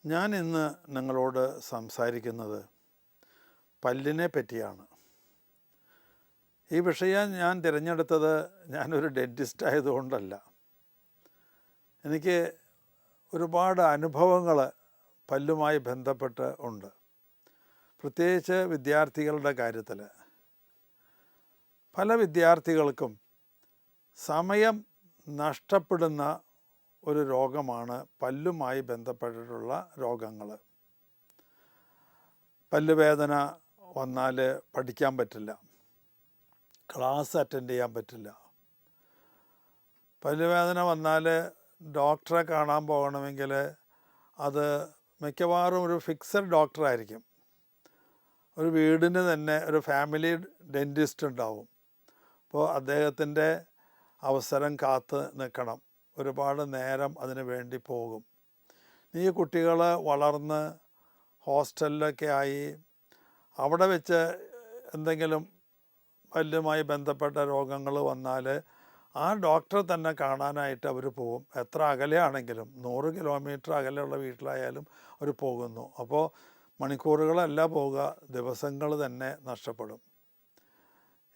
ഞാൻ ഇന്ന് നിങ്ങളോട് സംസാരിക്കുന്നത് പല്ലിനെ പറ്റിയാണ്. ഈ വിഷയം ഞാൻ തിരഞ്ഞെടുത്തത് ഞാനൊരു ഡെൻറ്റിസ്റ്റ് ആയതുകൊണ്ടല്ല. എനിക്ക് ഒരുപാട് അനുഭവങ്ങൾ പല്ലുമായി ബന്ധപ്പെട്ട് ഉണ്ട്. പ്രത്യേകിച്ച് വിദ്യാർത്ഥികളുടെ കാര്യത്തിൽ. പല വിദ്യാർത്ഥികൾക്കും സമയം നഷ്ടപ്പെടുന്ന ഒരു രോഗമാണ് പല്ലുമായി ബന്ധപ്പെട്ടിട്ടുള്ള രോഗങ്ങൾ. പല്ലുവേദന വന്നാൽ പഠിക്കാൻ പറ്റില്ല, ക്ലാസ് അറ്റൻഡ് ചെയ്യാൻ പറ്റില്ല. പല്ലുവേദന വന്നാൽ ഡോക്ടറെ കാണാൻ പോകണമെങ്കിൽ അത് മിക്കവാറും ഒരു ഫിക്സഡ് ഡോക്ടറായിരിക്കും. ഒരു വീടിന് തന്നെ ഒരു ഫാമിലി ഡെൻറ്റിസ്റ്റ് ഉണ്ടാവും. അപ്പോൾ അദ്ദേഹത്തിൻ്റെ അവസരം കാത്ത് നിൽക്കണം. ഒരുപാട് നേരം അതിന് വേണ്ടി പോകും. ഈ കുട്ടികൾ വളർന്ന് ഹോസ്റ്റലിലൊക്കെ ആയി അവിടെ വെച്ച് എന്തെങ്കിലും പല്ലുമായി ബന്ധപ്പെട്ട രോഗങ്ങൾ വന്നാൽ ആ ഡോക്ടറെ തന്നെ കാണാനായിട്ട് അവർ പോകും. എത്ര അകലെയാണെങ്കിലും 100 കിലോമീറ്റർ അകലെയുള്ള വീട്ടിലായാലും അവർ പോകുന്നു. അപ്പോൾ മണിക്കൂറുകളല്ല പോവുക, ദിവസങ്ങൾ തന്നെ നഷ്ടപ്പെടും.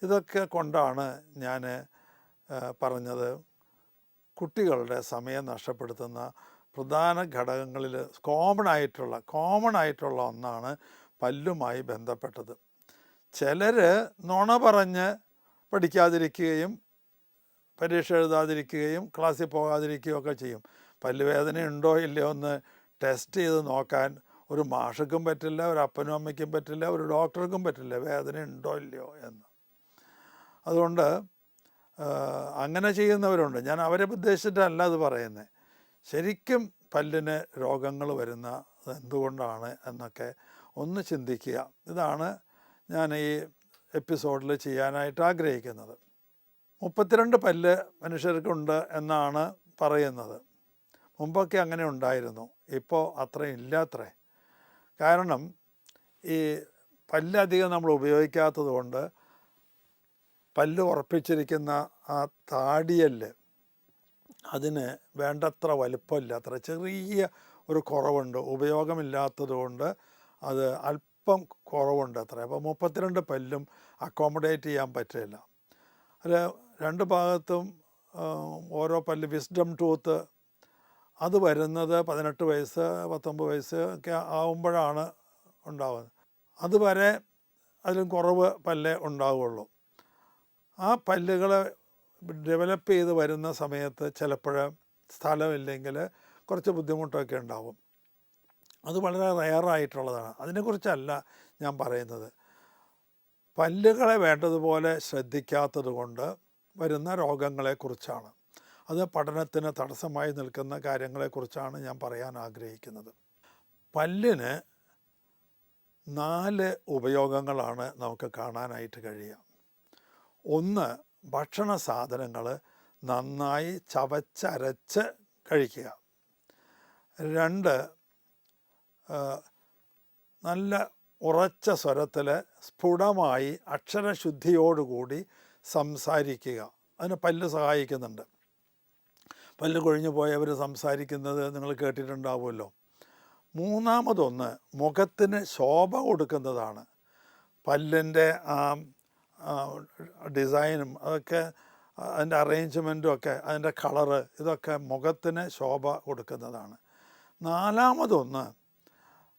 ഇതൊക്കെ കൊണ്ടാണ് ഞാൻ പറഞ്ഞത് കുട്ടികളുടെ സമയം നഷ്ടപ്പെടുത്തുന്ന പ്രധാന ഘടകങ്ങളിൽ കോമൺ ആയിട്ടുള്ള ഒന്നാണ് പല്ലുമായി ബന്ധപ്പെട്ടത്. ചിലർ നുണ പറഞ്ഞ് പഠിക്കാതിരിക്കുകയും പരീക്ഷ എഴുതാതിരിക്കുകയും ക്ലാസ്സിൽ പോകാതിരിക്കുകയും ഒക്കെ ചെയ്യും. പല്ലുവേദന ഉണ്ടോ ഇല്ലയോ എന്ന് ടെസ്റ്റ് ചെയ്ത് നോക്കാൻ ഒരു മാഷക്കും പറ്റില്ല, ഒരു അപ്പനും അമ്മയ്ക്കും പറ്റില്ല, ഒരു ഡോക്ടർക്കും പറ്റില്ല വേദന ഉണ്ടോ ഇല്ലയോ എന്ന്. അതുകൊണ്ട് അങ്ങനെ ചെയ്യുന്നവരുണ്ട്. ഞാൻ അവരെ ഉദ്ദേശിച്ചിട്ടല്ല അത് പറയുന്നത്. ശരിക്കും പല്ലിന് രോഗങ്ങൾ വരുന്ന എന്തുകൊണ്ടാണ് എന്നൊക്കെ ഒന്ന് ചിന്തിക്കുക. ഇതാണ് ഞാൻ ഈ എപ്പിസോഡിൽ ചെയ്യാനായിട്ട് ആഗ്രഹിക്കുന്നത്. 32 പല്ല് മനുഷ്യർക്കുണ്ട് എന്നാണ് പറയുന്നത്. മുമ്പൊക്കെ അങ്ങനെ ഉണ്ടായിരുന്നു, ഇപ്പോൾ അത്രയും ഇല്ലാത്രേ. കാരണം ഈ പല്ലധികം നമ്മൾ ഉപയോഗിക്കാത്തത് കൊണ്ട് പല്ല് ഉറപ്പിച്ചിരിക്കുന്ന ആ താടിയല്ല് അതിന് വേണ്ടത്ര വലുപ്പമില്ല, അത്ര ചെറിയ ഒരു കുറവുണ്ട്. ഉപയോഗമില്ലാത്തത് കൊണ്ട് അത് അല്പം കുറവുണ്ട് അത്ര. അപ്പോൾ 32 പല്ലും അക്കോമഡേറ്റ് ചെയ്യാൻ പറ്റില്ല. അതിൽ 2 ഭാഗത്തും ഓരോ പല്ല് വിസ്ഡം ടൂത്ത് അത് വരുന്നത് 18 വയസ്സ് 19 വയസ്സ് ഒക്കെ ആവുമ്പോഴാണ് ഉണ്ടാവുന്നത്. അതുവരെ അതിലും കുറവ് പല്ലേ ഉണ്ടാവുകയുള്ളൂ. ആ പല്ലുകൾ ഡെവലപ്പ് ചെയ്ത് വരുന്ന സമയത്ത് ചിലപ്പോൾ സ്ഥലമില്ലെങ്കിൽ കുറച്ച് ബുദ്ധിമുട്ടൊക്കെ ഉണ്ടാവും. അത് വളരെ റെയറായിട്ടുള്ളതാണ്. അതിനെക്കുറിച്ചല്ല ഞാൻ പറയുന്നത്. പല്ലുകളെ വേണ്ടതുപോലെ ശ്രദ്ധിക്കാത്തത് കൊണ്ട് വരുന്ന രോഗങ്ങളെക്കുറിച്ചാണ്. അത് പഠനത്തിന് തടസ്സമായി നിൽക്കുന്ന കാര്യങ്ങളെക്കുറിച്ചാണ് ഞാൻ പറയാൻ ആഗ്രഹിക്കുന്നത്. പല്ലിന് 4 ഉപയോഗങ്ങളാണ് നമുക്ക് കാണാനായിട്ട് കഴിയുക. 1, ഭക്ഷണ സാധനങ്ങൾ നന്നായി ചവച്ചരച്ച് കഴിക്കുക. 2, നല്ല ഉറച്ച സ്വരത്തിൽ സ്ഫുടമായി അക്ഷരശുദ്ധിയോടുകൂടി സംസാരിക്കുക. അതിന് പല്ല് സഹായിക്കുന്നുണ്ട്. പല്ല് കൊഴിഞ്ഞു പോയവർ സംസാരിക്കുന്നത് നിങ്ങൾ കേട്ടിട്ടുണ്ടാവുമല്ലോ. 3, മുഖത്തിന് ശോഭ കൊടുക്കുന്നതാണ്. പല്ലിൻ്റെ ഡിസൈനും അതൊക്കെ അതിൻ്റെ അറേഞ്ച്മെൻറ്റും ഒക്കെ അതിൻ്റെ കളറ് ഇതൊക്കെ മുഖത്തിന് ശോഭ കൊടുക്കുന്നതാണ്. 4,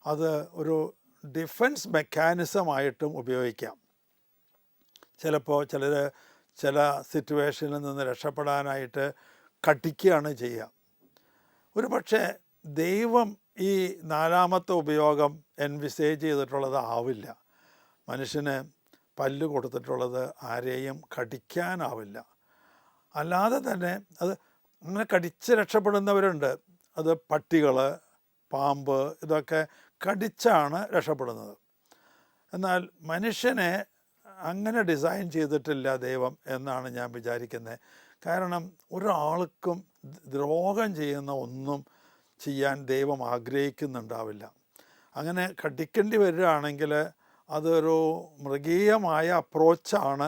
അത് ഒരു ഡിഫൻസ് മെക്കാനിസമായിട്ടും ഉപയോഗിക്കാം. ചിലപ്പോൾ ചില സിറ്റുവേഷനിൽ നിന്ന് രക്ഷപ്പെടാനായിട്ട് കടിക്കുകയാണ് ചെയ്യുക. ഒരു പക്ഷേ ദൈവം ഈ 4ാമത്തെ ഉപയോഗം എൻവിസേജ് ചെയ്തിട്ടുള്ളത് ആവില്ല. മനുഷ്യന് പല്ല് കൊടുത്തിട്ടുള്ളത് ആരെയും കടിക്കാനാവില്ല. അല്ലാതെ തന്നെ അത് അങ്ങനെ കടിച്ച് രക്ഷപ്പെടുന്നവരുണ്ട്. അത് പട്ടികൾ, പാമ്പ് ഇതൊക്കെ കടിച്ചാണ് രക്ഷപ്പെടുന്നത്. എന്നാൽ മനുഷ്യനെ അങ്ങനെ ഡിസൈൻ ചെയ്തിട്ടില്ല ദൈവം എന്നാണ് ഞാൻ വിചാരിക്കുന്നത്. കാരണം ഒരാൾക്കും ദ്രോഹം ചെയ്യുന്ന ഒന്നും ചെയ്യാൻ ദൈവം ആഗ്രഹിക്കുന്നുണ്ടാവില്ല. അങ്ങനെ കടിക്കേണ്ടി വരികയാണെങ്കിൽ അതൊരു മൃഗീയമായ അപ്രോച്ചാണ്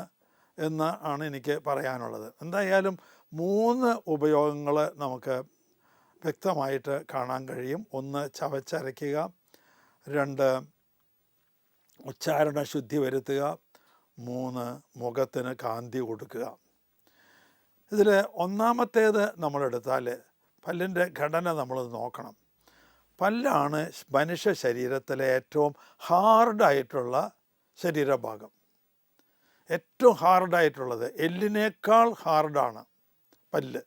എന്നാണ് എനിക്ക് പറയാനുള്ളത്. എന്തായാലും 3 ഉപയോഗങ്ങൾ നമുക്ക് വ്യക്തമായിട്ട് കാണാൻ കഴിയും. 1 ചവച്ചരയ്ക്കുക, 2 ഉച്ചാരണ ശുദ്ധി വരുത്തുക, 3 മുഖത്തിന് കാന്തി കൊടുക്കുക. ഇതിൽ ഒന്നാമത്തേത് നമ്മളെടുത്താൽ പല്ലിൻ്റെ ഘടന നമ്മൾ നോക്കണം. പല്ലാണ് മനുഷ്യ ശരീരത്തിലെ ഏറ്റവും ഹാർഡായിട്ടുള്ള ശരീരഭാഗം. ഏറ്റവും ഹാർഡായിട്ടുള്ളത്, എല്ലിനേക്കാൾ ഹാർഡാണ് പല്ല്.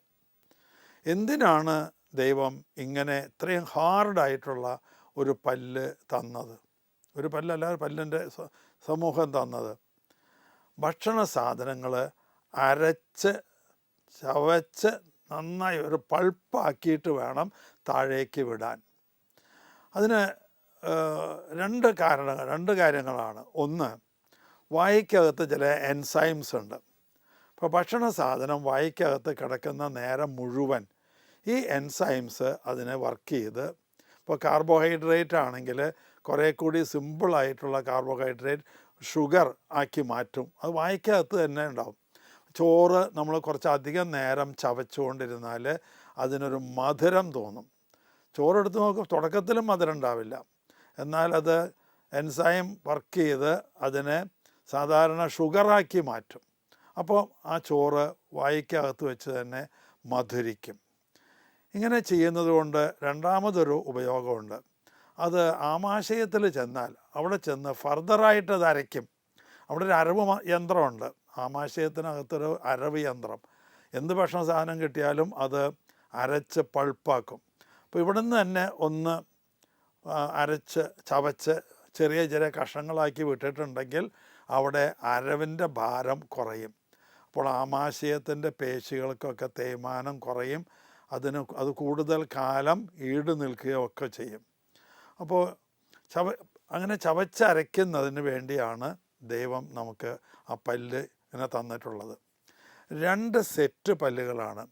എന്തിനാണ് ദൈവം ഇങ്ങനെ ഇത്രയും ഹാർഡായിട്ടുള്ള ഒരു പല്ല് തന്നത്? ഒരു പല്ലല്ല, പല്ലിൻ്റെ സമൂഹം തന്നത് ഭക്ഷണ സാധനങ്ങൾ അരച്ച് ചവച്ച് നന്നായി ഒരു പൾപ്പാക്കിയിട്ട് വേണം താഴേക്ക് വിടാൻ. അതിന് രണ്ട് കാര്യങ്ങളാണ്. ഒന്ന്, വായ്ക്കകത്ത് ചില എൻസൈംസ് ഉണ്ട്. അപ്പോൾ ഭക്ഷണ സാധനം വായ്ക്കകത്ത് കിടക്കുന്ന നേരം മുഴുവൻ ഈ എൻസൈംസ് അതിനെ വർക്ക് ചെയ്ത്, ഇപ്പോൾ കാർബോഹൈഡ്രേറ്റ് ആണെങ്കിൽ കുറേ കൂടി സിമ്പിളായിട്ടുള്ള കാർബോഹൈഡ്രേറ്റ് ഷുഗർ ആക്കി മാറ്റും. അത് വായ്ക്കകത്ത് തന്നെ ഉണ്ടാവും. ചോറ് നമ്മൾ കുറച്ചധികം നേരം ചവച്ചുകൊണ്ടിരുന്നാൽ അതിനൊരു മധുരം തോന്നും. ചോറെടുത്ത് നോക്കും, തുടക്കത്തിലും മധുരം ഉണ്ടാവില്ല. എന്നാൽ അത് എൻസൈം വർക്ക് ചെയ്ത് അതിനെ സാധാരണ ഷുഗറാക്കി മാറ്റും. അപ്പോൾ ആ ചോറ് വായ്ക്കകത്ത് വെച്ച് തന്നെ മധുരിക്കും. ഇങ്ങനെ ചെയ്യുന്നത് കൊണ്ട് രണ്ടാമതൊരു ഉപയോഗമുണ്ട്. അത് ആമാശയത്തിൽ ചെന്നാൽ അവിടെ ചെന്ന് ഫർദറായിട്ട് അത് അരയ്ക്കും. അവിടെ ഒരു അരവ് യന്ത്രമുണ്ട്. ആമാശയത്തിനകത്തൊരു അരവ് യന്ത്രം. എന്ത് ഭക്ഷണ സാധനം കിട്ടിയാലും അത് അരച്ച് പൾപ്പാക്കും. അപ്പോൾ ഇവിടുന്ന് തന്നെ ഒന്ന് അരച്ച് ചവച്ച് ചെറിയ ചെറിയ കഷ്ണങ്ങളാക്കി വിട്ടിട്ടുണ്ടെങ്കിൽ അവിടെ അരവിൻ്റെ ഭാരം കുറയും. അപ്പോൾ ആമാശയത്തിൻ്റെ പേശികൾക്കൊക്കെ തേയ്മാനം കുറയും. അത് കൂടുതൽ കാലം ഈട് നിൽക്കുകയൊക്കെ ചെയ്യും. അപ്പോൾ അങ്ങനെ ചവച്ചരയ്ക്കുന്നതിന് വേണ്ടിയാണ് ദൈവം നമുക്ക് ആ പല്ല് ഇങ്ങനെ തന്നിട്ടുള്ളത്. 2 സെറ്റ് പല്ലുകളാണ്.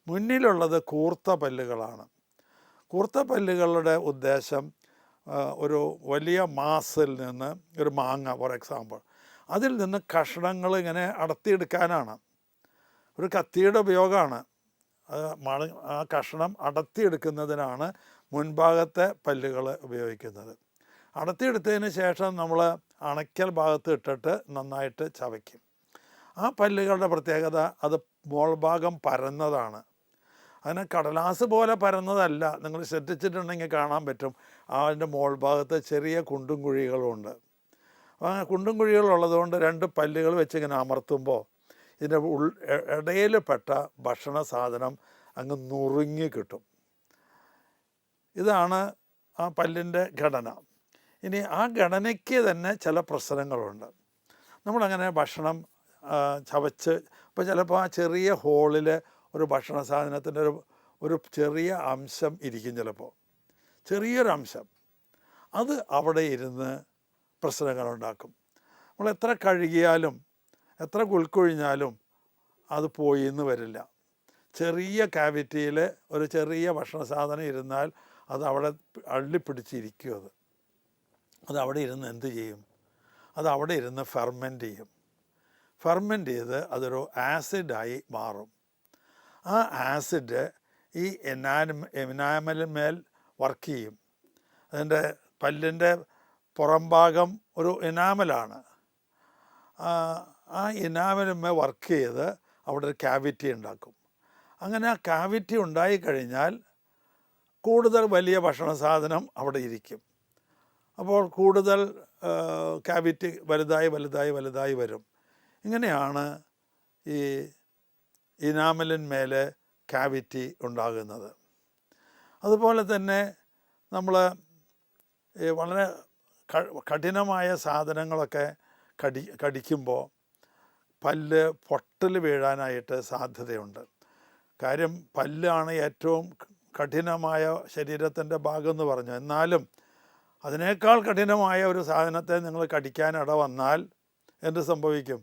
മുന്നിലുള്ളത് കൂർത്ത പല്ലുകളാണ്. കൂർത്ത പല്ലുകളുടെ ഉദ്ദേശം ഒരു വലിയ മാസിൽ നിന്ന്, ഒരു മാങ്ങ ഫോർ എക്സാമ്പിൾ, അതിൽ നിന്ന് കഷ്ണങ്ങൾ ഇങ്ങനെ അടർത്തിയെടുക്കാനാണ്. ഒരു കത്തിയുടെ ഉപയോഗമാണ്. ആ കഷ്ണം അടർത്തിയെടുക്കുന്നതിനാണ് മുൻഭാഗത്തെ പല്ലുകൾ ഉപയോഗിക്കുന്നത്. അടർത്തിയെടുത്തതിന് ശേഷം നമ്മൾ അണയ്ക്കൽ ഭാഗത്ത് ഇട്ടിട്ട് നന്നായിട്ട് ചവയ്ക്കും. ആ പല്ലുകളുടെ പ്രത്യേകത, അത് മോൾഭാഗം പരന്നതാണ്. അതിന് കടലാസ് പോലെ പരന്നതല്ല. നിങ്ങൾ ശ്രദ്ധിച്ചിട്ടുണ്ടെങ്കിൽ കാണാൻ പറ്റും, അതിൻ്റെ മോൾഭാഗത്ത് ചെറിയ കുണ്ടും കുഴികളുമുണ്ട്. ആ കുണ്ടും കുഴികളുള്ളതുകൊണ്ട് 2 പല്ലുകൾ വെച്ച് ഇങ്ങനെ അമർത്തുമ്പോൾ ഇതിൻ്റെ ഇടയിൽ പെട്ട ഭക്ഷണ സാധനം അങ്ങ് നുറുങ്ങി കിട്ടും. ഇതാണ് ആ പല്ലിൻ്റെ ഘടന. ഇനി ആ ഘടനയ്ക്ക് തന്നെ ചില പ്രശ്നങ്ങളുണ്ട്. നമ്മളങ്ങനെ ഭക്ഷണം ചവച്ച്, ഇപ്പോൾ ചിലപ്പോൾ ആ ചെറിയ ഹോളിൽ ഒരു ഭക്ഷണ സാധനത്തിൻ്റെ ഒരു ചെറിയ അംശം ഇരിക്കും. ചിലപ്പോൾ ചെറിയൊരു അംശം, അത് അവിടെ ഇരുന്ന് പ്രശ്നങ്ങളുണ്ടാക്കും. നമ്മൾ എത്ര കഴുകിയാലും എത്ര കുൽക്കൊഴിഞ്ഞാലും അത് പോയി എന്ന് വരില്ല. ചെറിയ കാവിറ്റിയിൽ ഒരു ചെറിയ ഭക്ഷണ സാധനം ഇരുന്നാൽ അത് അവിടെ അള്ളിപ്പിടിച്ചിരിക്കും. അത് അവിടെ ഇരുന്ന് എന്ത് ചെയ്യും? അത് അവിടെ ഇരുന്ന് ഫെർമെൻ്റ് ചെയ്യും. ഫെർമെൻ്റ് ചെയ്ത് അതൊരു ആസിഡായി മാറും. ആ ആസിഡ് ഈ എനാമലിന്മേൽ വർക്ക് ചെയ്യും. അതിൻ്റെ പല്ലിൻ്റെ പുറംഭാഗം ഒരു എനാമലാണ്. ആ എനാമലിന്മേൽ വർക്ക് ചെയ്ത് അവിടെ ഒരു കാവിറ്റി ഉണ്ടാക്കും. അങ്ങനെ ആ കാവിറ്റി ഉണ്ടായിക്കഴിഞ്ഞാൽ കൂടുതൽ വലിയ ഭക്ഷണ സാധനം അവിടെ ഇരിക്കും. അപ്പോൾ കൂടുതൽ കാവിറ്റി വലുതായി വരും. ഇങ്ങനെയാണ് ഈ ഇനാമലിന്മേലെ കാവിറ്റി ഉണ്ടാകുന്നത്. അതുപോലെ തന്നെ നമ്മൾ വളരെ കഠിനമായ സാധനങ്ങളൊക്കെ കടിക്കുമ്പോൾ പല്ല് പൊട്ടൽ വീഴാനായിട്ട് സാധ്യതയുണ്ട്. കാര്യം പല്ലാണ് ഏറ്റവും കഠിനമായ ശരീരത്തിൻ്റെ ഭാഗം എന്ന് പറഞ്ഞു. എന്നാലും അതിനേക്കാൾ കഠിനമായ ഒരു സാധനത്തെ നിങ്ങൾ കടിക്കാൻ ഇട വന്നാൽ എന്ത് സംഭവിക്കും?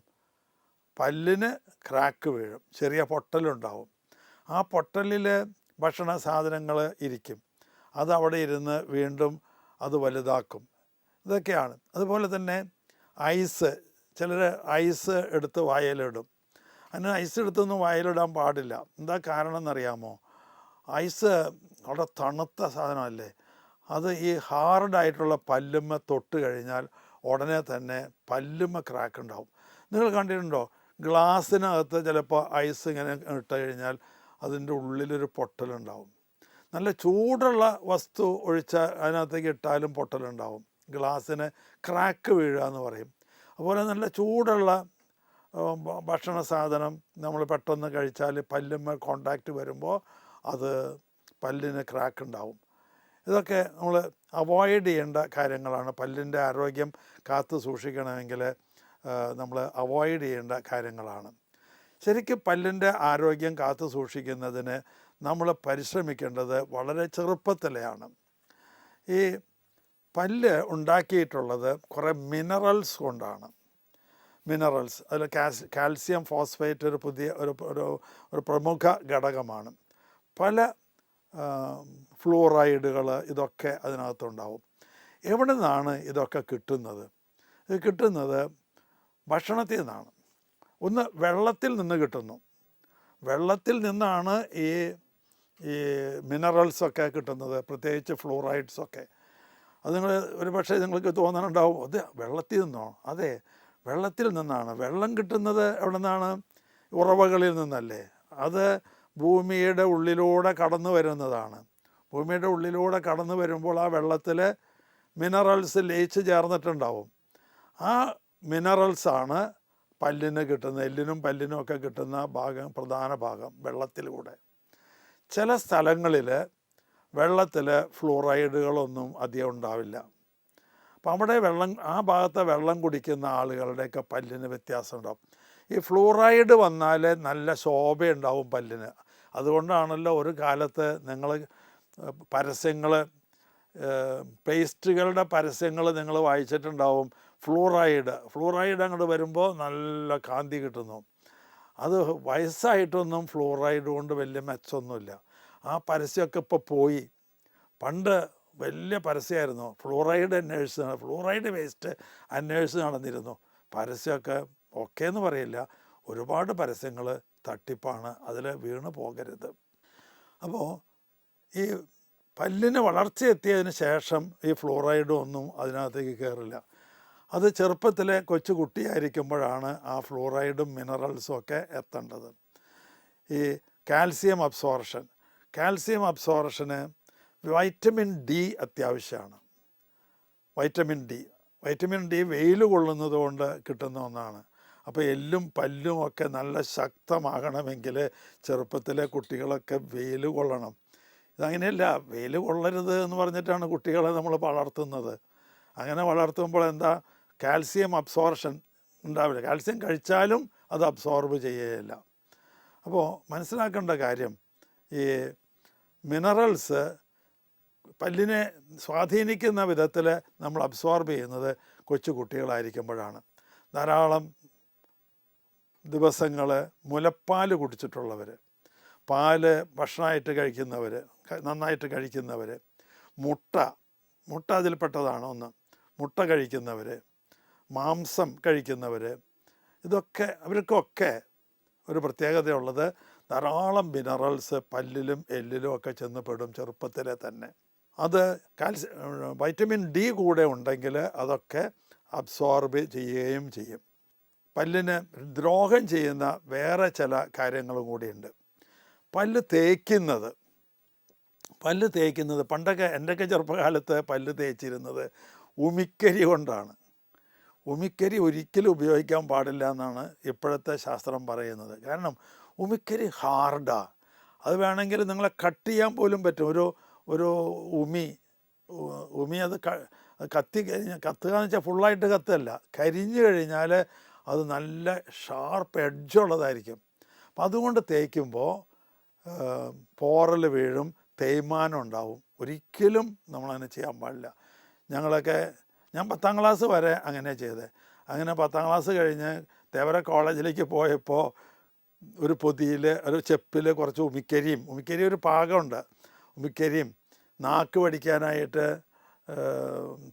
പല്ലിന് ക്രാക്ക് വീഴും, ചെറിയ പൊട്ടലുണ്ടാവും. ആ പൊട്ടലിൽ ഭക്ഷണ സാധനങ്ങൾ ഇരിക്കും. അതവിടെ ഇരുന്ന് വീണ്ടും അത് വലുതാക്കും. ഇതൊക്കെയാണ്. അതുപോലെ തന്നെ ഐസ്, ചിലർ ഐസ് എടുത്ത് വായിലിടും. അതിന് ഐസ് എടുത്തൊന്നും വായിലിടാൻ പാടില്ല. എന്താ കാരണം എന്നറിയാമോ? ഐസ് വളരെ തണുത്ത സാധനമല്ലേ, അത് ഈ ഹാർഡായിട്ടുള്ള പല്ലുമ്മ തൊട്ട് കഴിഞ്ഞാൽ ഉടനെ തന്നെ പല്ലുമ്മ ക്രാക്ക് ഉണ്ടാവും. നിങ്ങൾ കണ്ടിട്ടുണ്ടോ, ഗ്ലാസ്സിനകത്ത് ചിലപ്പോൾ ഐസ് ഇങ്ങനെ ഇട്ട് കഴിഞ്ഞാൽ അതിൻ്റെ ഉള്ളിലൊരു പൊട്ടലുണ്ടാവും. നല്ല ചൂടുള്ള വസ്തു ഒഴിച്ചാൽ അതിനകത്തേക്ക് ഇട്ടാലും പൊട്ടലുണ്ടാവും. ഗ്ലാസ്സിന് ക്രാക്ക് വീഴുക എന്ന് പറയും. അതുപോലെ നല്ല ചൂടുള്ള ഭക്ഷണ സാധനം നമ്മൾ പെട്ടെന്ന് കഴിച്ചാൽ പല്ലുമ്മ കോണ്ടാക്റ്റ് വരുമ്പോൾ അത് പല്ലിന് ക്രാക്ക് ഉണ്ടാവും. ഇതൊക്കെ നമ്മൾ അവോയ്ഡ് ചെയ്യേണ്ട കാര്യങ്ങളാണ്. പല്ലിൻ്റെ ആരോഗ്യം കാത്തു സൂക്ഷിക്കണമെങ്കിൽ നമ്മൾ അവോയ്ഡ് ചെയ്യേണ്ട കാര്യങ്ങളാണ്. ശരിക്കും പല്ലിൻ്റെ ആരോഗ്യം കാത്തു സൂക്ഷിക്കുന്നതിന് നമ്മൾ പരിശ്രമിക്കേണ്ടത് വളരെ ചെറുപ്പത്തിലെയാണ്. ഈ പല്ല് ഉണ്ടാക്കിയിട്ടുള്ളത് കുറേ മിനറൽസ് കൊണ്ടാണ്. മിനറൽസ് അതിൽ കാൽസ്യം ഫോസ്ഫേറ്റ് ഒരു പുതിയ ഒരു പ്രമുഖ ഘടകമാണ്. പല ഫ്ലൂറൈഡുകൾ ഇതൊക്കെ അതിനകത്തുണ്ടാവും. എവിടെ നിന്നാണ് ഇതൊക്കെ കിട്ടുന്നത്? ഇത് കിട്ടുന്നത് ഭക്ഷണത്തിൽ നിന്നാണ്. ഒന്ന് വെള്ളത്തിൽ നിന്ന് കിട്ടുന്നു. വെള്ളത്തിൽ നിന്നാണ് ഈ മിനറൽസൊക്കെ കിട്ടുന്നത്, പ്രത്യേകിച്ച് ഫ്ലൂറൈഡ്സൊക്കെ. അത് ഒരു പക്ഷേ നിങ്ങൾക്ക് തോന്നാനുണ്ടാവും, അത് വെള്ളത്തിൽ നിന്നോ? അതെ, വെള്ളത്തിൽ നിന്നാണ്. വെള്ളം കിട്ടുന്നത് എവിടെ നിന്നാണ്? ഉറവകളിൽ നിന്നല്ലേ. അത് ഭൂമിയുടെ ഉള്ളിലൂടെ കടന്നു വരുന്നതാണ്. ഭൂമിയുടെ ഉള്ളിലൂടെ കടന്നു വരുമ്പോൾ ആ വെള്ളത്തിൽ മിനറൽസ് ലയിച്ച് ചേർന്നിട്ടുണ്ടാവും. ആ മിനറൽസാണ് പല്ലിന് കിട്ടുന്ന, എല്ലിനും പല്ലിനും ഒക്കെ കിട്ടുന്ന ഭാഗം, പ്രധാന ഭാഗം വെള്ളത്തിലൂടെ. ചില സ്ഥലങ്ങളിൽ വെള്ളത്തിൽ ഫ്ലൂറൈഡുകളൊന്നും അധികം ഉണ്ടാവില്ല. അപ്പം അവിടെ ആ ഭാഗത്തെ വെള്ളം കുടിക്കുന്ന ആളുകളുടെയൊക്കെ പല്ലിന് വ്യത്യാസം ഉണ്ടാവും. ഈ ഫ്ലൂറൈഡ് വന്നാൽ നല്ല ശോഭയുണ്ടാവും പല്ലിന്. അതുകൊണ്ടാണല്ലോ ഒരു കാലത്ത് നിങ്ങൾ പരസ്യങ്ങൾ, പേസ്റ്റുകളുടെ പരസ്യങ്ങൾ നിങ്ങൾ വായിച്ചിട്ടുണ്ടാവും. ഫ്ലൂറൈഡ് അങ്ങോട്ട് വരുമ്പോൾ നല്ല കാന്തി കിട്ടുന്നു. അത് വയസ്സായിട്ടൊന്നും ഫ്ലൂറൈഡ് കൊണ്ട് വലിയ മെച്ചമൊന്നുമില്ല. ആ പരസ്യമൊക്കെ ഇപ്പോൾ പോയി. പണ്ട് വലിയ പരസ്യമായിരുന്നു, ഫ്ലൂറൈഡ് വേസ്റ്റ് അന്വേഷിച്ച് നടന്നിരുന്നു. പരസ്യമൊക്കെ എന്ന് പറയില്ല, ഒരുപാട് പരസ്യങ്ങൾ തട്ടിപ്പാണ്, അതിൽ വീണ് പോകരുത്. അപ്പോൾ ഈ പല്ലിന് വളർച്ചയെത്തിയതിന് ശേഷം ഈ ഫ്ലൂറൈഡും ഒന്നും അതിനകത്തേക്ക് കയറില്ല. അത് ചെറുപ്പത്തിലെ കൊച്ചു കുട്ടിയായിരിക്കുമ്പോഴാണ് ആ ഫ്ലൂറൈഡും മിനറൽസും ഒക്കെ എത്തേണ്ടത്. ഈ കാൽസ്യം അബ്സോർഷന് വൈറ്റമിൻ ഡി അത്യാവശ്യമാണ്. വൈറ്റമിൻ ഡി വെയിൽ കൊള്ളുന്നത് കൊണ്ട് കിട്ടുന്ന ഒന്നാണ്. അപ്പോൾ എല്ലും പല്ലും ഒക്കെ നല്ല ശക്തമാകണമെങ്കിൽ ചെറുപ്പത്തിലെ കുട്ടികളൊക്കെ വെയിൽ കൊള്ളണം. ഇതങ്ങനെയല്ല, വെയിൽ കൊള്ളരുത് എന്ന് പറഞ്ഞിട്ടാണ് കുട്ടികളെ നമ്മൾ വളർത്തുന്നത്. അങ്ങനെ വളർത്തുമ്പോൾ എന്താ, കാൽസ്യം അബ്സോർഷൻ ഉണ്ടാവില്ല. കാൽസ്യം കഴിച്ചാലും അത് അബ്സോർബ് ചെയ്യുകയില്ല. അപ്പോൾ മനസ്സിലാക്കേണ്ട കാര്യം, ഈ മിനറൽസ് പല്ലിനെ സ്വാധീനിക്കുന്ന വിധത്തിൽ നമ്മൾ അബ്സോർബ് ചെയ്യുന്നത് കൊച്ചു കുട്ടികളായിരിക്കുമ്പോഴാണ്. ധാരാളം ദിവസങ്ങൾ മുലപ്പാൽ കുടിച്ചിട്ടുള്ളവർ, പാല് ഭക്ഷണമായിട്ട് കഴിക്കുന്നവർ, നന്നായിട്ട് കഴിക്കുന്നവർ, മുട്ട അതിൽപ്പെട്ടതാണ് ഒന്ന്, മുട്ട കഴിക്കുന്നവർ, മാംസം കഴിക്കുന്നവർ, അവർക്കൊക്കെ ഒരു പ്രത്യേകതയുള്ളത് ധാരാളം മിനറൽസ് പല്ലിലും എല്ലിലും ഒക്കെ ചെന്ന് പെടും ചെറുപ്പത്തിലെ തന്നെ. അത് വൈറ്റമിൻ ഡി കൂടെ ഉണ്ടെങ്കിൽ അതൊക്കെ അബ്സോർബ് ചെയ്യുകയും ചെയ്യും. പല്ലിന് ദ്രോഹം ചെയ്യുന്ന വേറെ ചില കാര്യങ്ങളും കൂടിയുണ്ട്. പല്ല് തേക്കുന്നത് പണ്ടൊക്കെ എൻ്റെയൊക്കെ ചെറുപ്പകാലത്ത് പല്ല് തേച്ചിരുന്നത് ഉമിക്കരി കൊണ്ടാണ്. ഉമിക്കരി ഒരിക്കലും ഉപയോഗിക്കാൻ പാടില്ല എന്നാണ് ഇപ്പോഴത്തെ ശാസ്ത്രം പറയുന്നത്. കാരണം ഉമിക്കരി ഹാർഡാണ്. അത് വേണമെങ്കിൽ നിങ്ങളെ കട്ട് ചെയ്യാൻ പോലും പറ്റും. ഒരു ഉമി അത് കത്തുക എന്ന് വെച്ചാൽ ഫുള്ളായിട്ട് കത്തല്ല, കരിഞ്ഞു കഴിഞ്ഞാൽ അത് നല്ല ഷാർപ്പ് എഡ്ജുള്ളതായിരിക്കും. അപ്പം അതുകൊണ്ട് തേക്കുമ്പോൾ പോറൽ വീഴും, തേയ്മാനം ഉണ്ടാവും. ഒരിക്കലും നമ്മളങ്ങനെ ചെയ്യാൻ പാടില്ല. ഞാൻ 10ാം ക്ലാസ് വരെ അങ്ങനെ ചെയ്തത്. അങ്ങനെ 10ാം ക്ലാസ് കഴിഞ്ഞ് തേവര കോളേജിലേക്ക് പോയപ്പോൾ ഒരു പൊതിയിൽ, ഒരു ചെപ്പിൽ കുറച്ച് ഉമിക്കരി ഒരു പാകമുണ്ട്, ഉമിക്കരിയും നാക്ക് വടിക്കാനായിട്ട്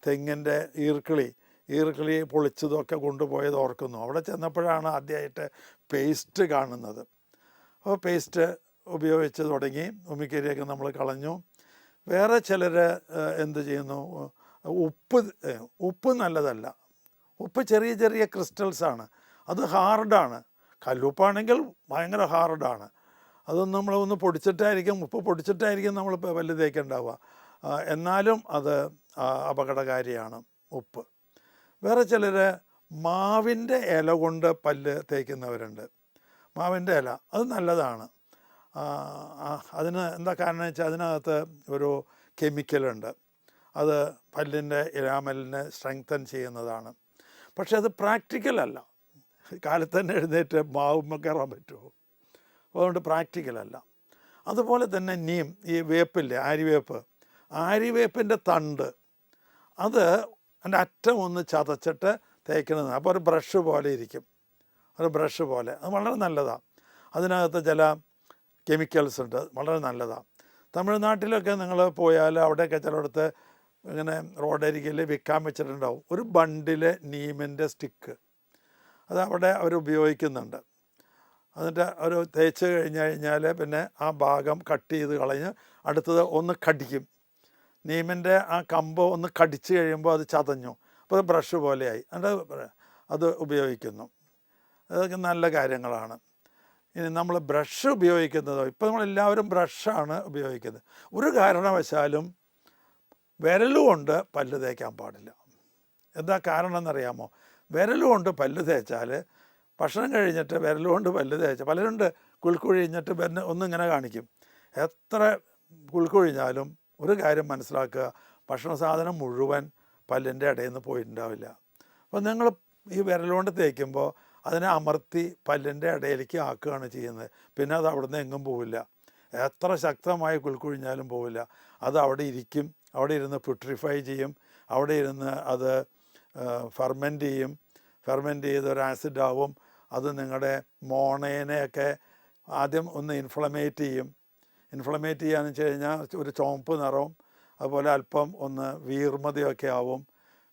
തെങ്ങിൻ്റെ ഈർക്കിളി പൊളിച്ചതൊക്കെ കൊണ്ടുപോയത് ഓർക്കുന്നു. അവിടെ ചെന്നപ്പോഴാണ് ആദ്യമായിട്ട് പേസ്റ്റ് കാണുന്നത്. അപ്പോൾ പേസ്റ്റ് ഉപയോഗിച്ച് തുടങ്ങി, ഉമിക്കരിയൊക്കെ നമ്മൾ കളഞ്ഞു. വേറെ ചിലർ എന്ത് ചെയ്യുന്നു, ഉപ്പ് ഉപ്പ് നല്ലതല്ല. ഉപ്പ് ചെറിയ ചെറിയ ക്രിസ്റ്റൽസാണ്, അത് ഹാർഡാണ്. കല്ലുപ്പാണെങ്കിൽ ഭയങ്കര ഹാർഡാണ്. അതൊന്നും നമ്മളൊന്ന് പൊടിച്ചിട്ടായിരിക്കും, ഉപ്പ് പൊടിച്ചിട്ടായിരിക്കും നമ്മൾ പല്ല് തേക്കുണ്ടാവുക. എന്നാലും അത് അപകടകാരിയാണ് ഉപ്പ്. വേറെ ചിലർ മാവിൻ്റെ ഇല കൊണ്ട് പല്ല് തേക്കുന്നവരുണ്ട്. മാവിൻ്റെ ഇല അത് നല്ലതാണ്. അതിന് എന്താ കാരണം വെച്ചാൽ അതിനകത്ത് ഒരു കെമിക്കലുണ്ട്, അത് പല്ലിൻ്റെ ഇനാമലിനെ സ്ട്രെങ്തൻ ചെയ്യുന്നതാണ്. പക്ഷെ അത് പ്രാക്ടിക്കലല്ല. കാലത്ത് തന്നെ എഴുന്നേറ്റ് മാവുമ്മ കയറാൻ പറ്റുമോ? അതുകൊണ്ട് പ്രാക്ടിക്കലല്ല. അതുപോലെ തന്നെ നീം, ഈ വേപ്പില്ലേ, ആര്യവേപ്പിൻ്റെ തണ്ട്, അത് അതിൻ്റെ അറ്റം ഒന്ന് ചതച്ചിട്ട് തേക്കുന്നത്. അപ്പോൾ ഒരു ബ്രഷ് പോലെ ഇരിക്കും, ഒരു ബ്രഷ് പോലെ. അത് വളരെ നല്ലതാണ്. അതിനകത്ത് ചില കെമിക്കൽസ് ഉണ്ട്, വളരെ നല്ലതാണ്. തമിഴ്നാട്ടിലൊക്കെ നിങ്ങൾ പോയാൽ അവിടെയൊക്കെ ചിലയിടത്ത് ഇങ്ങനെ റോഡരികിൽ വിൽക്കാൻ വെച്ചിട്ടുണ്ടാവും ഒരു ബണ്ടിൽ നീമിൻ്റെ സ്റ്റിക്ക്. അത് അവിടെ അവർ ഉപയോഗിക്കുന്നുണ്ട്. എന്നിട്ട് ഒരു തേച്ച് കഴിഞ്ഞാൽ പിന്നെ ആ ഭാഗം കട്ട് ചെയ്ത് കളഞ്ഞ് അടുത്തത് ഒന്ന് കടിക്കും. നീമിൻ്റെ ആ കമ്പ് ഒന്ന് കടിച്ച് കഴിയുമ്പോൾ അത് ചതഞ്ഞു, അപ്പോൾ അത് ബ്രഷ് പോലെയായി. എന്നിട്ട് അത് ഉപയോഗിക്കുന്നു. അതൊക്കെ നല്ല കാര്യങ്ങളാണ്. ഇനി നമ്മൾ ബ്രഷ് ഉപയോഗിക്കുന്നതോ, ഇപ്പോൾ നമ്മളെല്ലാവരും ബ്രഷാണ് ഉപയോഗിക്കുന്നത്. ഒരു കാരണവശാലും വിരലുകൊണ്ട് പല്ല് തേക്കാൻ പാടില്ല. എന്താ കാരണം എന്നറിയാമോ? വിരലുകൊണ്ട് പല്ല് തേച്ചാൽ, ഭക്ഷണം കഴിഞ്ഞിട്ട് വിരലുകൊണ്ട് പല്ല് തേച്ചാൽ, പലരുണ്ട് കുൽക്കുഴിഞ്ഞിട്ട് ഒന്നിങ്ങനെ കാണിക്കും. എത്ര കുൽക്കുഴിഞ്ഞാലും ഒരു കാര്യം മനസ്സിലാക്കുക, ഭക്ഷണ സാധനം മുഴുവൻ പല്ലിൻ്റെ ഇടയിൽ നിന്ന് പോയിട്ടുണ്ടാവില്ല. അപ്പോൾ നിങ്ങൾ ഈ വിരലുകൊണ്ട് തേക്കുമ്പോൾ അതിനെ അമർത്തി പല്ലിൻ്റെ ഇടയിലേക്ക് ആക്കുകയാണ് ചെയ്യുന്നത്. പിന്നെ അത് അവിടെ നിന്ന് എങ്ങും പോവില്ല. എത്ര ശക്തമായി കുൽക്കുഴിഞ്ഞാലും പോവില്ല. അത് അവിടെ ഇരിക്കും, അവിടെ ഇരുന്ന് പ്യൂട്രിഫൈ ചെയ്യും, അവിടെ ഇരുന്ന് അത് ഫെർമെൻ്റ് ചെയ്ത് ഒരു ആസിഡാവും. അത് നിങ്ങളുടെ മോണേനെയൊക്കെ ആദ്യം ഒന്ന് ഇൻഫ്ലമേറ്റ് ചെയ്യാന്ന് വെച്ച് കഴിഞ്ഞാൽ ഒരു ചുവപ്പ് നിറവും, അതുപോലെ അല്പം ഒന്ന് വീർമതയൊക്കെ ആവും.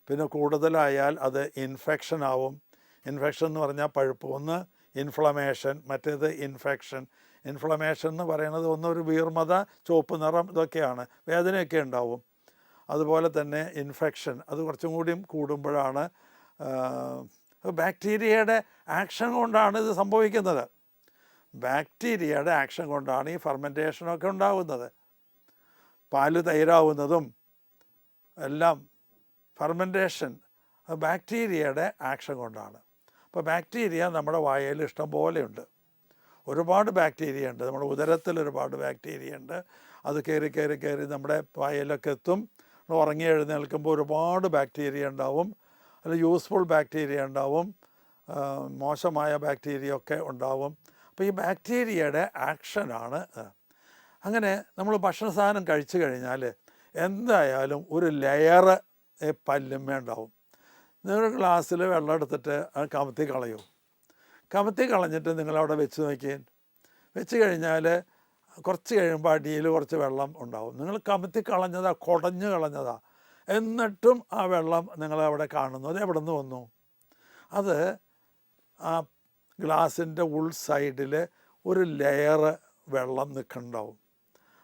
പിന്നെ കൂടുതലായാൽ അത് ഇൻഫെക്ഷൻ ആവും. ഇൻഫെക്ഷൻ എന്ന് പറഞ്ഞാൽ പഴുപ്പ്. ഒന്ന് ഇൻഫ്ലമേഷൻ, മറ്റേത് ഇൻഫെക്ഷൻ. ഇൻഫ്ലമേഷൻ എന്ന് പറയുന്നത് ഒന്നൊരു വീർമത, ചുവപ്പ് നിറം, ഇതൊക്കെയാണ്. വേദനയൊക്കെ ഉണ്ടാവും. അതുപോലെ തന്നെ ഇൻഫെക്ഷൻ അത് കുറച്ചും കൂടിയും കൂടുമ്പോഴാണ് ബാക്ടീരിയയുടെ ആക്ഷൻ കൊണ്ടാണ് ഇത് സംഭവിക്കുന്നത്. ബാക്ടീരിയയുടെ ആക്ഷൻ കൊണ്ടാണ് ഈ ഫെർമെൻറ്റേഷനൊക്കെ ഉണ്ടാകുന്നത്. പാല് തൈരാവുന്നതും എല്ലാം ഫെർമെൻറ്റേഷൻ ബാക്ടീരിയയുടെ ആക്ഷൻ കൊണ്ടാണ്. അപ്പോൾ ബാക്ടീരിയ നമ്മുടെ വായയിൽ ഇഷ്ടം പോലെയുണ്ട്. ഒരുപാട് ബാക്ടീരിയ ഉണ്ട്. നമ്മുടെ ഉദരത്തിൽ ഒരുപാട് ബാക്ടീരിയ ഉണ്ട്. അത് കയറി നമ്മുടെ വായയിലൊക്കെ എത്തും. ഉറങ്ങി എഴുന്നേൽക്കുമ്പോൾ ഒരുപാട് ബാക്ടീരിയ ഉണ്ടാവും. അതിൽ യൂസ്ഫുൾ ബാക്ടീരിയ ഉണ്ടാവും, മോശമായ ബാക്ടീരിയ ഒക്കെ ഉണ്ടാവും. അപ്പോൾ ഈ ബാക്ടീരിയയുടെ ആക്ഷനാണ്. അങ്ങനെ നമ്മൾ ഭക്ഷണ സാധനം കഴിച്ചു കഴിഞ്ഞാൽ എന്തായാലും ഒരു ലെയറ് പല്ലുമ്മ ഉണ്ടാവും. നിങ്ങൾ ഗ്ലാസ്സിൽ വെള്ളം എടുത്തിട്ട് അത് കമത്തി കളയും. കമത്തി കളഞ്ഞിട്ട് നിങ്ങളവിടെ വെച്ച് കഴിഞ്ഞാൽ കുറച്ച് കഴിയുമ്പോൾ അടിയിൽ കുറച്ച് വെള്ളം ഉണ്ടാവും. നിങ്ങൾ കമത്തി കളഞ്ഞതാ, കുടഞ്ഞു കളഞ്ഞതാ, എന്നിട്ടും ആ വെള്ളം നിങ്ങളവിടെ കാണുന്നു. അത് എവിടെ നിന്ന് വന്നു? അത് ആ ഗ്ലാസിൻ്റെ സൈഡിൽ ഒരു ലെയറ് വെള്ളം നിൽക്കുന്നുണ്ടാവും.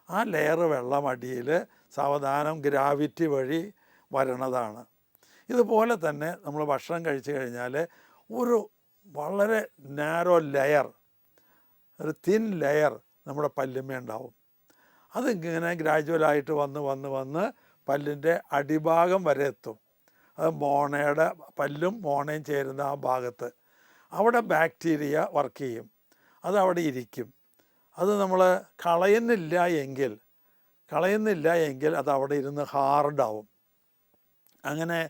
ആ ലെയറ് വെള്ളം അടിയിൽ സാവധാനം ഗ്രാവിറ്റി വഴി വരണതാണ്. ഇതുപോലെ തന്നെ നമ്മൾ ഭക്ഷണം കഴിച്ചു കഴിഞ്ഞാൽ ഒരു വളരെ നാരോ ലെയർ, ഒരു തിൻ ലെയർ നമ്മുടെ പല്ലുമ്മ ഉണ്ടാവും. അതിങ്ങനെ ഗ്രാജുവലായിട്ട് വന്ന് പല്ലിൻ്റെ അടിഭാഗം വരെ എത്തും. അത് പല്ലും മോണയും ചേരുന്ന ആ ഭാഗത്ത് അവിടെ ബാക്ടീരിയ വർക്ക് ചെയ്യും. അതവിടെ ഇരിക്കും. അത് നമ്മൾ കളയുന്നില്ല എങ്കിൽ അത് അവിടെ ഇരുന്ന് ഹാർഡാവും. അങ്ങനെ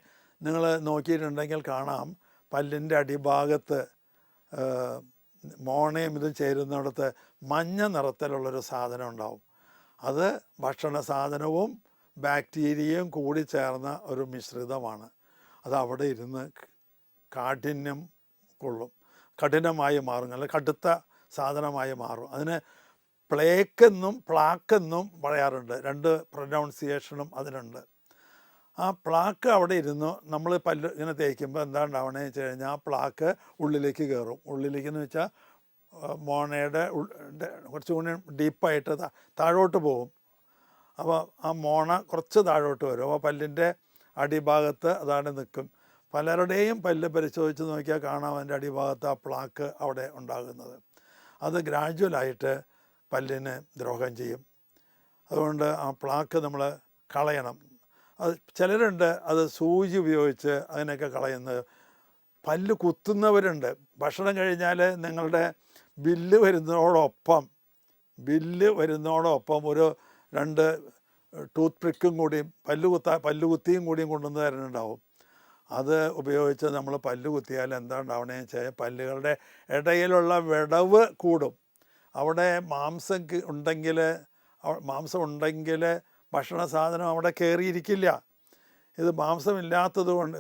നിങ്ങൾ നോക്കിയിട്ടുണ്ടെങ്കിൽ കാണാം, പല്ലിൻ്റെ അടിഭാഗത്ത് മോണയും ഇതും ചേരുന്നിടത്ത് മഞ്ഞ നിറത്തിലുള്ളൊരു സാധനം ഉണ്ടാവും. അത് ഭക്ഷണ സാധനവും ബാക്ടീരിയയും കൂടി ചേർന്ന ഒരു മിശ്രിതമാണ്. അത് അവിടെ ഇരുന്ന് കാഠിന്യം കൊള്ളും, കഠിനമായി മാറും, നല്ല കടുത്ത സാധനമായി മാറും. അതിന് പ്ലാക്കെന്നും പറയാറുണ്ട്. രണ്ട് പ്രൊനൗൺസിയേഷനും അതിനുണ്ട്. ആ പ്ലാക്ക് അവിടെ ഇരുന്നു നമ്മൾ പല്ല് ഇങ്ങനെ തേക്കുമ്പോൾ എന്താ ഉണ്ടാവണമെന്ന് വെച്ച് കഴിഞ്ഞാൽ ആ പ്ലാക്ക് ഉള്ളിലേക്ക് കയറും. ഉള്ളിലേക്കെന്ന് വെച്ചാൽ മോണയുടെ കുറച്ചുകൂടി ഡീപ്പായിട്ട് താഴോട്ട് പോകും. അപ്പോൾ ആ മോണ കുറച്ച് താഴോട്ട് വരും. അപ്പോൾ പല്ലിൻ്റെ അടിഭാഗത്ത് അതാണ് നിൽക്കും. പലരുടെയും പല്ല് പരിശോധിച്ച് നോക്കിയാൽ കാണാം അതിൻ്റെ അടിഭാഗത്ത് ആ പ്ലാക്ക് അവിടെ ഉണ്ടാകുന്നത്. അത് ഗ്രാജുവലായിട്ട് പല്ലിന് ദ്രോഹം ചെയ്യും. അതുകൊണ്ട് ആ പ്ലാക്ക് നമ്മൾ കളയണം. അത് ചിലരുണ്ട് അത് സൂചി ഉപയോഗിച്ച് അതിനൊക്കെ കളയുന്നത്. പല്ല് കുത്തുന്നവരുണ്ട്. ഭക്ഷണം കഴിഞ്ഞാൽ നിങ്ങളുടെ ബില്ല് വരുന്നതോടൊപ്പം ഒരു 2 ടൂത്ത് പിക്കും കൂടിയും പല്ല് കുത്തിയും കൂടിയും കൊണ്ടുവന്ന് തരുന്നുണ്ടാവും. അത് ഉപയോഗിച്ച് നമ്മൾ പല്ല് കുത്തിയാൽ എന്താ ഉണ്ടാവണേന്ന് വെച്ചാൽ പല്ലുകളുടെ ഇടയിലുള്ള വിടവ് കൂടും. അവിടെ മാംസം ഉണ്ടെങ്കിൽ ഭക്ഷണ സാധനം അവിടെ കയറിയിരിക്കില്ല. ഇത് മാംസമില്ലാത്തത് കൊണ്ട്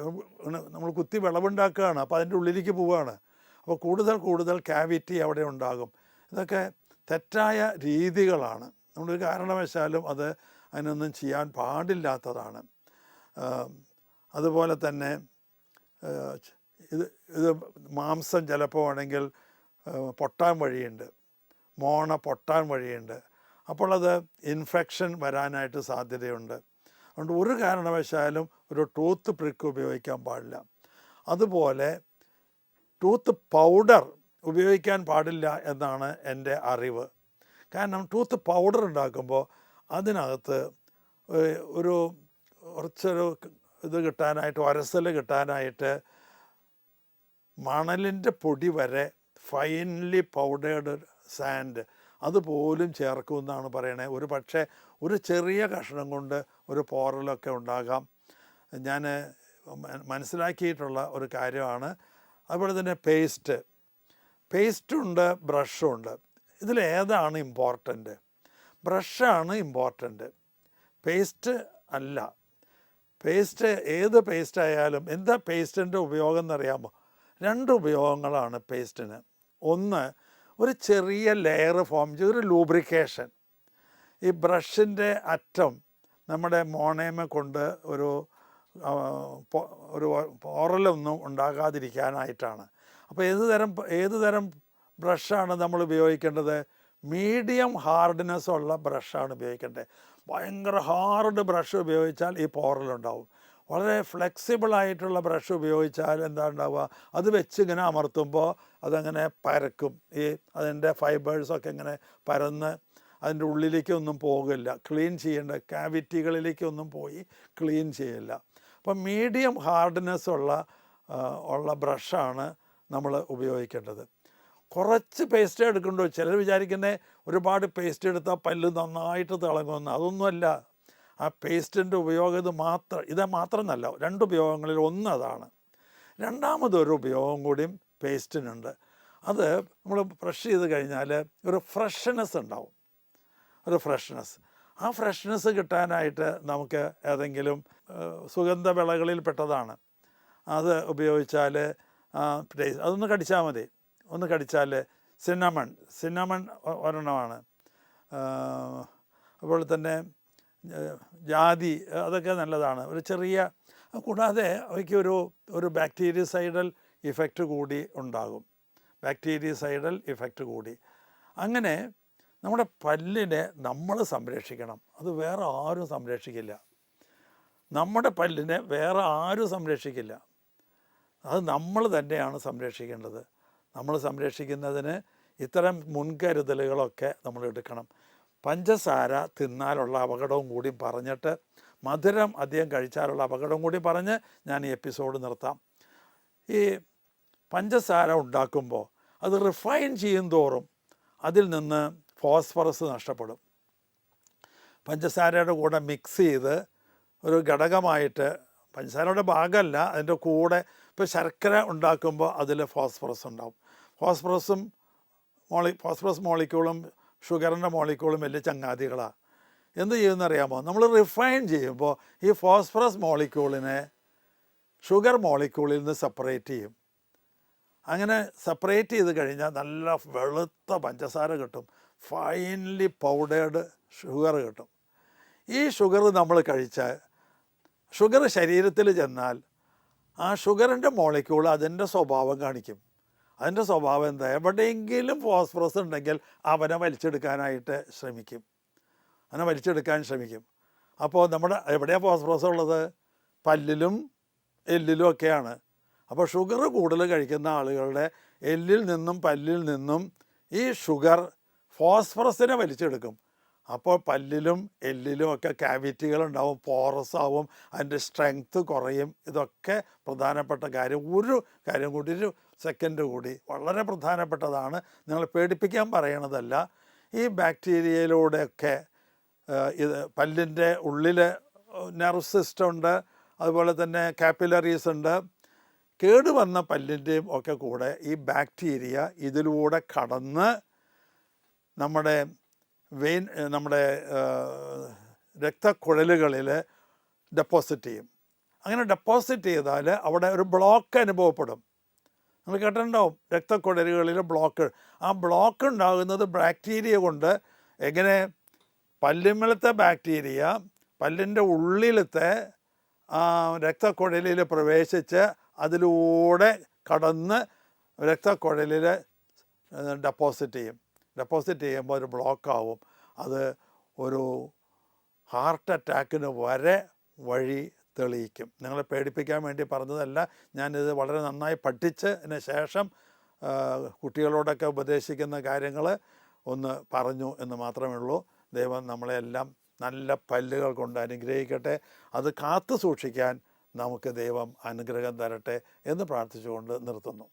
നമ്മൾ കുത്തി വിളവുണ്ടാക്കുകയാണ്. അപ്പോൾ അതിൻ്റെ ഉള്ളിലേക്ക് പോവുകയാണ്. അപ്പോൾ കൂടുതൽ ക്യാവിറ്റി അവിടെ ഉണ്ടാകും. ഇതൊക്കെ തെറ്റായ രീതികളാണ്. നമ്മളൊരു കാരണവശാലും അതിനൊന്നും ചെയ്യാൻ പാടില്ലാത്തതാണ്. അതുപോലെ തന്നെ ഇത് മാംസം ചിലപ്പോൾ ആണെങ്കിൽ പൊട്ടാൻ വഴിയുണ്ട്, മോണ പൊട്ടാൻ വഴിയുണ്ട്. അപ്പോൾ അത് ഇൻഫെക്ഷൻ വരാനായിട്ട് സാധ്യതയുണ്ട്. അതുകൊണ്ട് ഒരു കാരണവശാലും ഒരു ടൂത്ത് പ്രിക്ക് ഉപയോഗിക്കാൻ പാടില്ല. അതുപോലെ ടൂത്ത് പൗഡർ ഉപയോഗിക്കാൻ പാടില്ല എന്നാണ് എൻ്റെ അറിവ്. കാരണം ടൂത്ത് പൗഡർ ഉണ്ടാക്കുമ്പോൾ അതിനകത്ത് കുറച്ചൊരു ഇത് കിട്ടാനായിട്ട്, ഒരസൽ കിട്ടാനായിട്ട് മണലിൻ്റെ പൊടി വരെ ഫൈൻലി പൗഡേർഡ് സാൻഡ് അതുപോലും ചേർക്കുമെന്നാണ് പറയണത്. ഒരു പക്ഷേ ഒരു ചെറിയ കഷ്ണം കൊണ്ട് ഒരു പോറലൊക്കെ ഉണ്ടാകാം. ഞാൻ മനസ്സിലാക്കിയിട്ടുള്ള ഒരു കാര്യമാണ്. അതുപോലെ തന്നെ പേസ്റ്റുണ്ട്, ബ്രഷുണ്ട്. ഇതിലേതാണ് ഇമ്പോർട്ടൻ്റ്? ബ്രഷാണ് ഇമ്പോർട്ടൻ്റ്, പേസ്റ്റ് അല്ല. ഏത് പേസ്റ്റ് ആയാലും എന്താ പേസ്റ്റിൻ്റെ ഉപയോഗം എന്നറിയാമോ? 2 ഉപയോഗങ്ങളാണ് പേസ്റ്റിന്. ഒന്ന്, ഒരു ചെറിയ ലെയർ ഫോം ചെയ്ത് ഒരു ലൂബ്രിക്കേഷൻ. ഈ ബ്രഷിൻ്റെ അറ്റം നമ്മുടെ മോണേമ കൊണ്ട് ഒരു പോറലൊന്നും ഉണ്ടാകാതിരിക്കാനായിട്ടാണ്. അപ്പോൾ ഏത് തരം ബ്രഷാണ് നമ്മൾ ഉപയോഗിക്കേണ്ടത്? മീഡിയം ഹാർഡ്നെസ് ഉള്ള ബ്രഷാണ് ഉപയോഗിക്കേണ്ടത്. ഭയങ്കര ഹാർഡ് ബ്രഷ് ഉപയോഗിച്ചാൽ ഈ പോറലുണ്ടാവും. വളരെ ഫ്ലെക്സിബിളായിട്ടുള്ള ബ്രഷ് ഉപയോഗിച്ചാൽ എന്താ ഉണ്ടാവുക? അത് വെച്ച് ഇങ്ങനെ അമർത്തുമ്പോൾ അതങ്ങനെ പരക്കും. അതിൻ്റെ ഫൈബേഴ്സൊക്കെ ഇങ്ങനെ പരന്ന് അതിൻ്റെ ഉള്ളിലേക്കൊന്നും പോകില്ല, ക്ലീൻ ചെയ്യേണ്ട ക്യാവിറ്റികളിലേക്കൊന്നും പോയി ക്ലീൻ ചെയ്യില്ല. അപ്പം മീഡിയം ഹാർഡ്നെസ് ഉള്ള ബ്രഷാണ് നമ്മൾ ഉപയോഗിക്കേണ്ടത്. കുറച്ച് പേസ്റ്റ് എടുക്കണ്ടോ? ചിലർ വിചാരിക്കുന്നത് ഒരുപാട് പേസ്റ്റ് എടുത്താൽ പല്ല് നന്നായിട്ട് തിളങ്ങുമെന്ന്. അതൊന്നുമല്ല. ആ പേസ്റ്റിൻ്റെ ഉപയോഗം ഇത് മാത്രമെന്നല്ല, 2 ഉപയോഗങ്ങളിൽ ഒന്ന് അതാണ്. രണ്ടാമതൊരു ഉപയോഗം കൂടിയും പേസ്റ്റിനുണ്ട്. അത് നമ്മൾ ബ്രഷ് ചെയ്ത് കഴിഞ്ഞാൽ ഒരു ഫ്രഷ്നെസ് ഉണ്ടാവും, ഒരു ഫ്രഷ്നെസ്. ആ ഫ്രഷ്നെസ് കിട്ടാനായിട്ട് നമുക്ക് ഏതെങ്കിലും സുഗന്ധ വിളകളിൽ പെട്ടതാണ് അത് ഉപയോഗിച്ചാൽ അതൊന്ന് കടിച്ചാൽ മതി. ഒന്ന് കടിച്ചാൽ സിന്നമൺ ഒരെണ്ണമാണ്. അതുപോലെ തന്നെ ജാതി, അതൊക്കെ നല്ലതാണ്. ഒരു ചെറിയ, കൂടാതെ അവയ്ക്ക് ഒരു ബാക്ടീരിയസൈഡൽ ഇഫക്റ്റ് കൂടി ഉണ്ടാകും. അങ്ങനെ നമ്മുടെ പല്ലിനെ നമ്മൾ സംരക്ഷിക്കണം. അത് വേറെ ആരും സംരക്ഷിക്കില്ല. നമ്മുടെ പല്ലിനെ വേറെ ആരും സംരക്ഷിക്കില്ല. അത് നമ്മൾ തന്നെയാണ് സംരക്ഷിക്കേണ്ടത്. നമ്മൾ സംരക്ഷിക്കുന്നതിന് ഇത്തരം മുൻകരുതലുകളൊക്കെ നമ്മൾ എടുക്കണം. പഞ്ചസാര തിന്നാലുള്ള അപകടവും കൂടി പറഞ്ഞിട്ട്, മധുരം അധികം കഴിച്ചാലുള്ള അപകടവും കൂടി പറഞ്ഞ് ഞാൻ ഈ എപ്പിസോഡ് നിർത്താം. ഈ പഞ്ചസാര ഉണ്ടാക്കുമ്പോൾ അത് റിഫൈൻ ചെയ്യും തോറും അതിൽ നിന്ന് ഫോസ്ഫറസ് നഷ്ടപ്പെടും. പഞ്ചസാരയുടെ കൂടെ മിക്സ് ചെയ്ത് ഒരു ഘടകമായിട്ട്, പഞ്ചസാരയുടെ ഭാഗമല്ല, അതിൻ്റെ കൂടെ ഇപ്പോൾ ശർക്കര ഉണ്ടാക്കുമ്പോൾ അതിൽ ഫോസ്ഫറസ് ഉണ്ടാവും. ഫോസ്ഫറസ് മോളിക്യൂളും ഷുഗറിൻ്റെ മോളിക്യൂളും വലിയ ചങ്ങാതികളാണ്. എന്ത് ചെയ്യുമെന്നറിയാമോ? നമ്മൾ റിഫൈൻ ചെയ്യുമ്പോൾ ഈ ഫോസ്ഫറസ് മോളിക്യൂളിനെ ഷുഗർ മോളിക്യൂളിൽ നിന്ന് സെപ്പറേറ്റ് ചെയ്യും. അങ്ങനെ സെപ്പറേറ്റ് ചെയ്ത് കഴിഞ്ഞാൽ നല്ല വെളുത്ത പഞ്ചസാര കിട്ടും, ഫൈൻലി പൗഡേർഡ് ഷുഗർ കിട്ടും. ഈ ഷുഗർ നമ്മൾ കഴിച്ചാൽ, ഷുഗർ ശരീരത്തിൽ ചെന്നാൽ ആ ഷുഗറിൻ്റെ മോളിക്യൂൾ അതിൻ്റെ സ്വഭാവം കാണിക്കും. അതിൻ്റെ സ്വഭാവം എന്താ? എവിടെയെങ്കിലും ഫോസ്ഫറസ് ഉണ്ടെങ്കിൽ അവനെ വലിച്ചെടുക്കാനായിട്ട് ശ്രമിക്കും. അങ്ങനെ വലിച്ചെടുക്കാൻ ശ്രമിക്കും. അപ്പോൾ നമ്മുടെ എവിടെയാണ് ഫോസ്ഫറസ് ഉള്ളത്? പല്ലിലും എല്ലിലും ഒക്കെയാണ്. അപ്പോൾ ഷുഗർ കൂടുതൽ കഴിക്കുന്ന ആളുകളുടെ എല്ലിൽ നിന്നും പല്ലിൽ നിന്നും ഈ ഷുഗർ ഫോസ്ഫറസിനെ വലിച്ചെടുക്കും. അപ്പോൾ പല്ലിലും എല്ലിലും ഒക്കെ ക്യാവിറ്റികളുണ്ടാവും, പോറസ് ആവും, അതിൻ്റെ സ്ട്രെങ്ത്ത് കുറയും. ഇതൊക്കെ പ്രധാനപ്പെട്ട കാര്യം. ഒരു കാര്യം കൂടി, ഒരു സെക്കൻഡ് കൂടി വളരെ പ്രധാനപ്പെട്ടതാണ്, നിങ്ങളെ പേടിപ്പിക്കാൻ പറയണതല്ല. ഈ ബാക്ടീരിയയിലൂടെയൊക്കെ ഇത് പല്ലിൻ്റെ ഉള്ളിൽ നെർവ് സിസ്റ്റം ഉണ്ട്, അതുപോലെ തന്നെ കാപ്പിലറീസ് ഉണ്ട്. കേടുവന്ന പല്ലിൻ്റെയും ഒക്കെ കൂടെ ഈ ബാക്ടീരിയ ഇതിലൂടെ കടന്ന് നമ്മുടെ നമ്മുടെ രക്തക്കുഴലുകളിൽ ഡെപ്പോസിറ്റ് ചെയ്യും. അങ്ങനെ ഡെപ്പോസിറ്റ് ചെയ്താൽ അവിടെ ഒരു ബ്ലോക്ക് അനുഭവപ്പെടും. നിങ്ങൾ കേട്ടിട്ടുണ്ടാവും രക്തക്കുഴലുകളിൽ ബ്ലോക്ക്. ആ ബ്ലോക്ക് ഉണ്ടാകുന്നത് ബാക്ടീരിയ കൊണ്ട്. എങ്ങനെ? പല്ലുമ്മലത്തെ ബാക്ടീരിയ പല്ലിൻ്റെ ഉള്ളിലത്തെ രക്തക്കുഴലിൽ പ്രവേശിച്ച് അതിലൂടെ കടന്ന് രക്തക്കുഴലിൽ ഡെപ്പോസിറ്റ് ചെയ്യും. ഡെപ്പോസിറ്റ് ചെയ്യുമ്പോൾ ഒരു ബ്ലോക്കാവും. അത് ഒരു ഹാർട്ട് അറ്റാക്കിന് വരെ വഴി തെളിയിക്കും. നിങ്ങളെ പേടിപ്പിക്കാൻ വേണ്ടി പറഞ്ഞതല്ല. ഞാനിത് വളരെ നന്നായി പഠിച്ചതിന് ശേഷം കുട്ടികളോടൊക്കെ ഉപദേശിക്കുന്ന കാര്യങ്ങൾ ഒന്ന് പറഞ്ഞു എന്ന് മാത്രമേ ഉള്ളൂ. ദൈവം നമ്മളെല്ലാം നല്ല പല്ലുകൾ കൊണ്ട് അനുഗ്രഹിക്കട്ടെ. അത് കാത്തു സൂക്ഷിക്കാൻ നമുക്ക് ദൈവം അനുഗ്രഹം തരട്ടെ എന്ന് പ്രാർത്ഥിച്ചുകൊണ്ട് നിർത്തുന്നു.